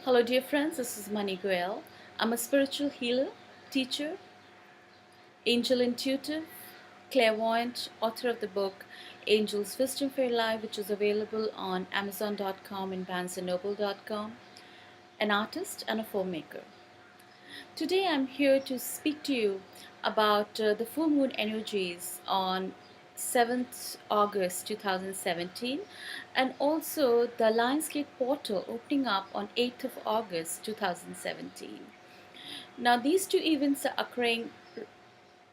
Hello, dear friends. This is Goel. I'm a spiritual healer, teacher, angel intuitive, clairvoyant, author of the book Angel's Wisdom for Your Life, which is available on Amazon.com and BarnesandNoble.com, an artist and a filmmaker. Today, I'm here to speak to you about the full moon energies on 7th August 2017 and also the Lionsgate portal opening up on 8th of August 2017. Now, these two events are occurring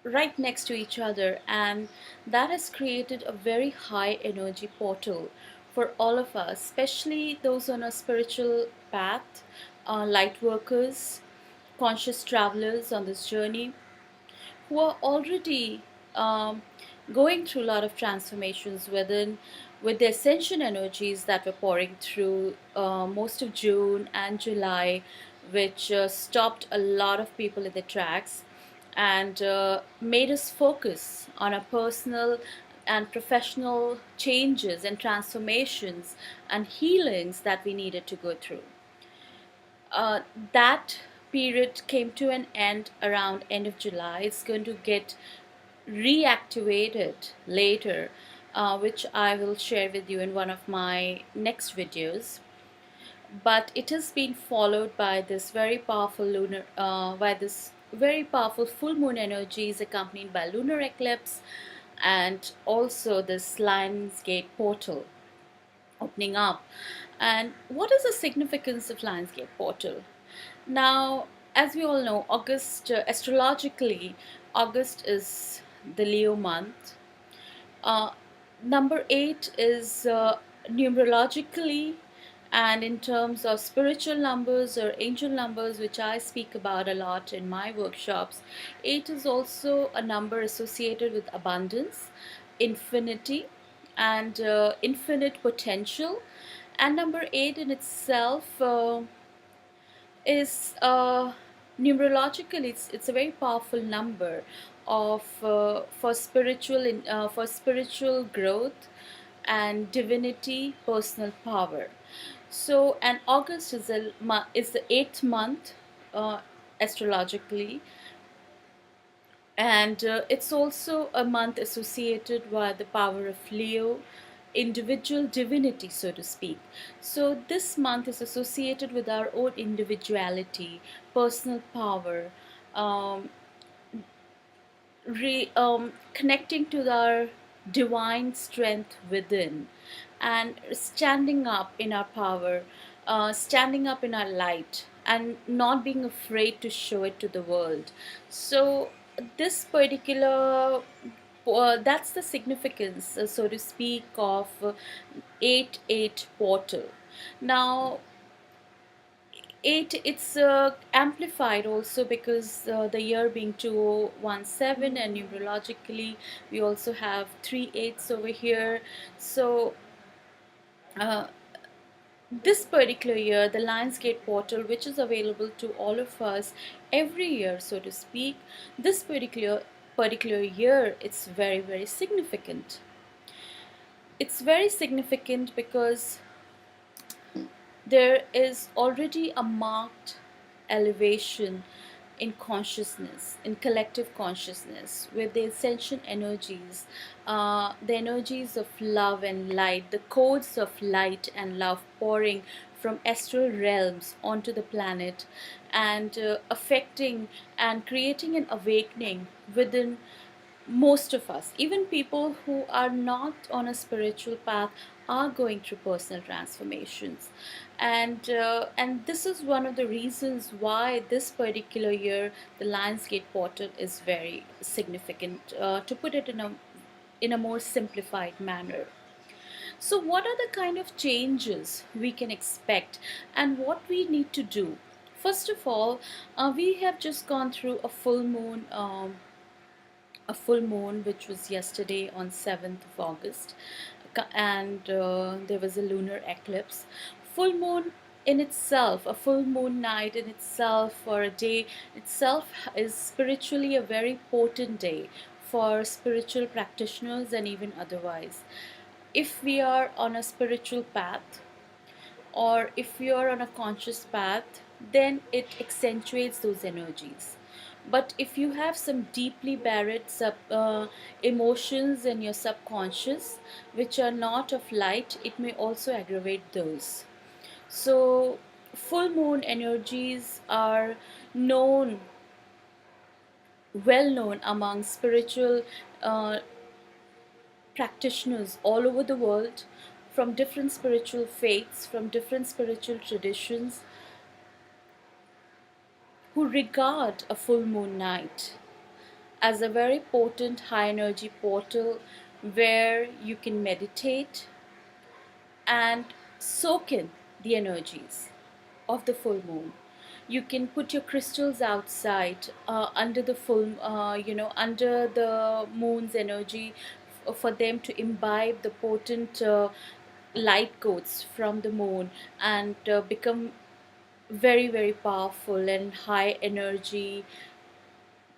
right next to each other, and that has created a very high energy portal for all of us, especially those on a spiritual path, light workers, conscious travelers on this journey who are already going through a lot of transformations within with the ascension energies that were pouring through most of June and July, which stopped a lot of people in their tracks and made us focus on our personal and professional changes and transformations and healings that we needed to go through. That period came to an end around end of July. It's going to get reactivated later, which I will share with you in one of my next videos. But it has been followed by this very powerful full moon energies accompanied by lunar eclipse and also this Lionsgate portal opening up. And what is the significance of Lionsgate portal? Now, as we all know, August, astrologically, August is the Leo month. Uh, Number 8 is numerologically and in terms of spiritual numbers or angel numbers, which I speak about a lot in my workshops. 8 is also a number associated with abundance, infinity, and infinite potential. And number 8 in itself is numerologically it's a very powerful number of for spiritual growth and divinity, personal power. So, and August is the 8th month uh, astrologically, and it's also a month associated with the power of Leo, individual divinity, so to speak. So, this month is associated with our own individuality, personal power, um, connecting to our divine strength within, and standing up in our power, standing up in our light, and not being afraid to show it to the world. So, this particular that's the significance, so to speak, of 8-8 portal. Now, 8, it's amplified also because the year being 2017, and numerologically we also have 3 8s over here. So uh, this particular year, the Lionsgate portal, which is available to all of us every year, so to speak, this particular year, it's very significant. It's very significant because there is already a marked elevation in consciousness, in collective consciousness, with the ascension energies, the energies of love and light, the codes of light and love pouring from astral realms onto the planet and affecting and creating an awakening within most of us. Even people who are not on a spiritual path are going through personal transformations, and this is one of the reasons why this particular year the Lionsgate portal is very significant, to put it in a more simplified manner. So what are the kind of changes we can expect and what we need to do? First of all, we have just gone through a full moon, which was yesterday on 7th of August, and there was a lunar eclipse. Full moon in itself, a full moon night in itself, or a day itself, is spiritually a very potent day for spiritual practitioners and even otherwise. If we are on a spiritual path, or if you're on a conscious path, then it accentuates those energies. But if you have some deeply buried emotions in your subconscious which are not of light, it may also aggravate those. So, full moon energies are known, well known among spiritual uh, practitioners all over the world, from different spiritual faiths, from different spiritual traditions, who regard a full moon night as a very potent high energy portal where you can meditate and soak in the energies of the full moon. You can put your crystals outside under the under the moon's energy, for them to imbibe the potent light codes from the moon and become very, very powerful and high energy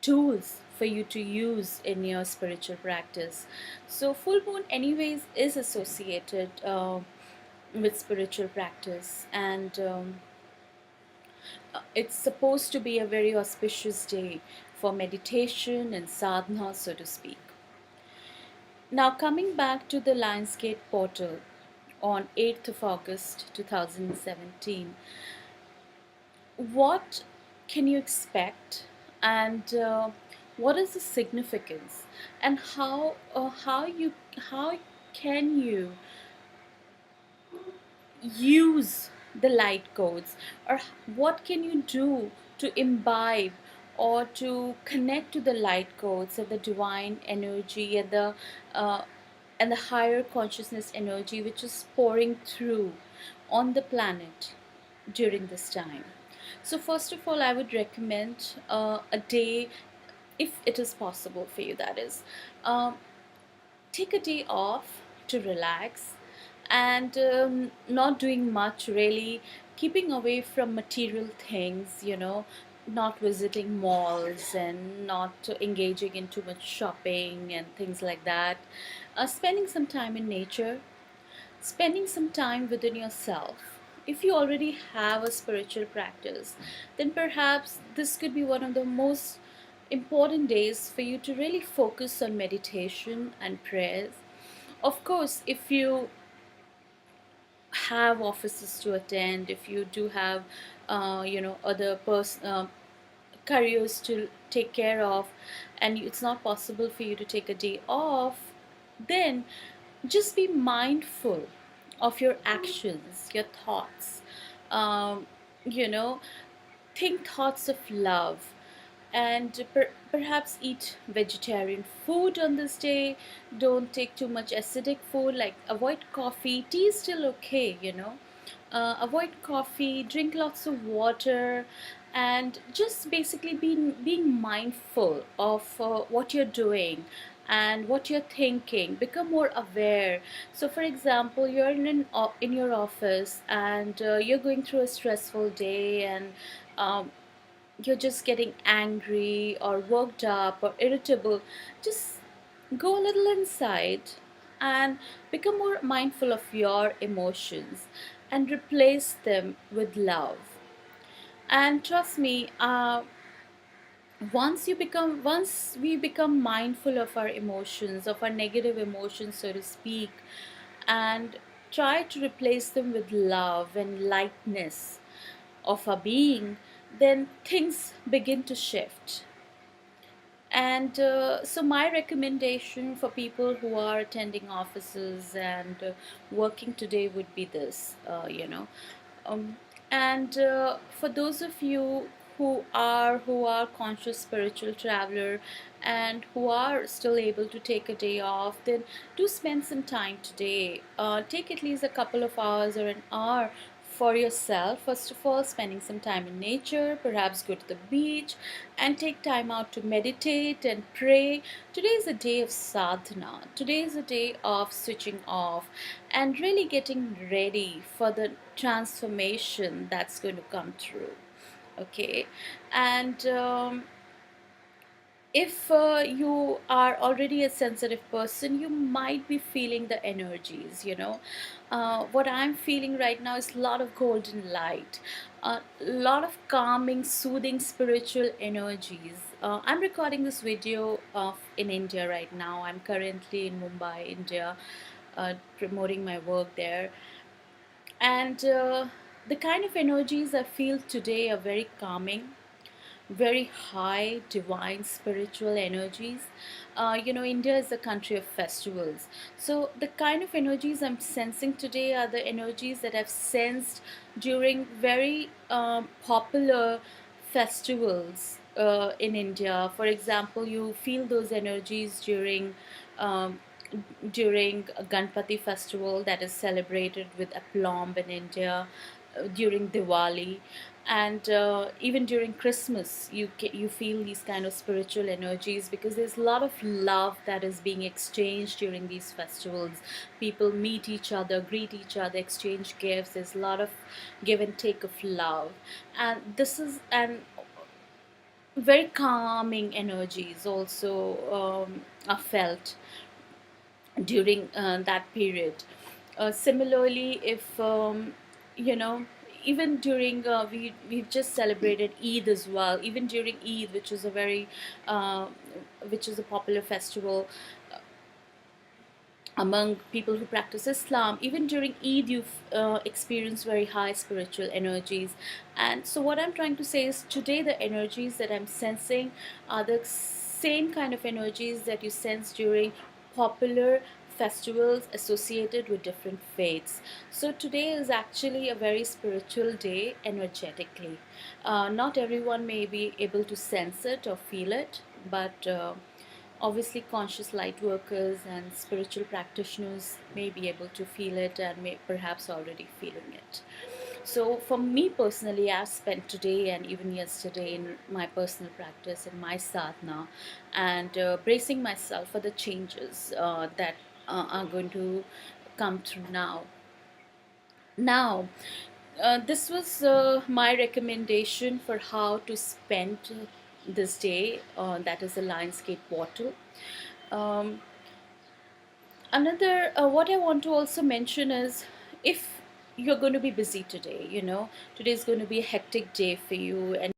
tools for you to use in your spiritual practice. So, full moon, anyways, is associated with spiritual practice, and it's supposed to be a very auspicious day for meditation and sadhana, so to speak. Now, coming back to the Lionsgate portal on 8th of August 2017, what can you expect, and what is the significance, and how can you use the light codes, or what can you do to imbibe or to connect to the light codes and the divine energy uh, and the higher consciousness energy which is pouring through on the planet during this time. So first of all, I would recommend a day, if it is possible for you, that is, um, take a day off to relax, and not doing much really, keeping away from material things, not visiting malls and not engaging in too much shopping and things like that. Spending some time in nature, spending some time within yourself. If you already have a spiritual practice, then perhaps this could be one of the most important days for you to really focus on meditation and prayers. Of course, if you have offices to attend, if you do have, other careers to take care of, and it's not possible for you to take a day off, then just be mindful of your actions, your thoughts. Um, you know, think thoughts of love, and perhaps eat vegetarian food on this day. Don't take too much acidic food, like avoid coffee. Tea is still okay, avoid coffee, drink lots of water, and just basically being mindful of what you're doing and what you're thinking. Become more aware. So for example, you're in your office, and you're going through a stressful day, and um, you're just getting angry or worked up or irritable. Just go a little inside and become more mindful of your emotions and replace them with love. And trust me, once we become mindful of our emotions, of our negative emotions, so to speak, and try to replace them with love and lightness of our being, then things begin to shift. And so, my recommendation for people who are attending offices and working today would be this, Um, and for those of you who are conscious spiritual traveler and who are still able to take a day off, then do spend some time today. Take at least a couple of hours or an hour for yourself. First of all, spending some time in nature, perhaps go to the beach and take time out to meditate and pray. Today is a day of sadhana. Today is a day of switching off and really getting ready for the transformation that's going to come through. Okay, and If you are already a sensitive person, you might be feeling the energies, what I'm feeling right now is a lot of golden light, a lot of calming, soothing spiritual energies. I'm recording this video of in India right now. I'm currently in Mumbai, India, promoting my work there. And the kind of energies I feel today are very calming, very high divine spiritual energies. India is a country of festivals, so the kind of energies I'm sensing today are the energies that I've sensed during very popular festivals in India. For example, you feel those energies um, during a Ganpati festival that is celebrated with aplomb in India, during Diwali, and even during Christmas, you feel these kind of spiritual energies because there's a lot of love that is being exchanged during these festivals. People meet each other, greet each other, exchange gifts. There's a lot of give and take of love, and this is and very calming energies also are felt during that period. Similarly, if you know, even during we've just celebrated Eid as well. Even during Eid, uh, which is a popular festival among people who practice Islam, even during Eid, you've experienced very high spiritual energies. And so, what I'm trying to say is today, the energies that I'm sensing are the same kind of energies that you sense during popular festivals associated with different faiths. So, today is actually a very spiritual day energetically. Not everyone may be able to sense it or feel it, but obviously conscious light workers and spiritual practitioners may be able to feel it and may perhaps already feeling it. So for me personally, I've spent today and even yesterday in my personal practice in my sadhana, and bracing myself for the changes that are going to come through now. This was my recommendation for how to spend this day, that is a Lionsgate portal. um, Another, what I want to also mention is, if you're going to be busy today, today is going to be a hectic day for you, and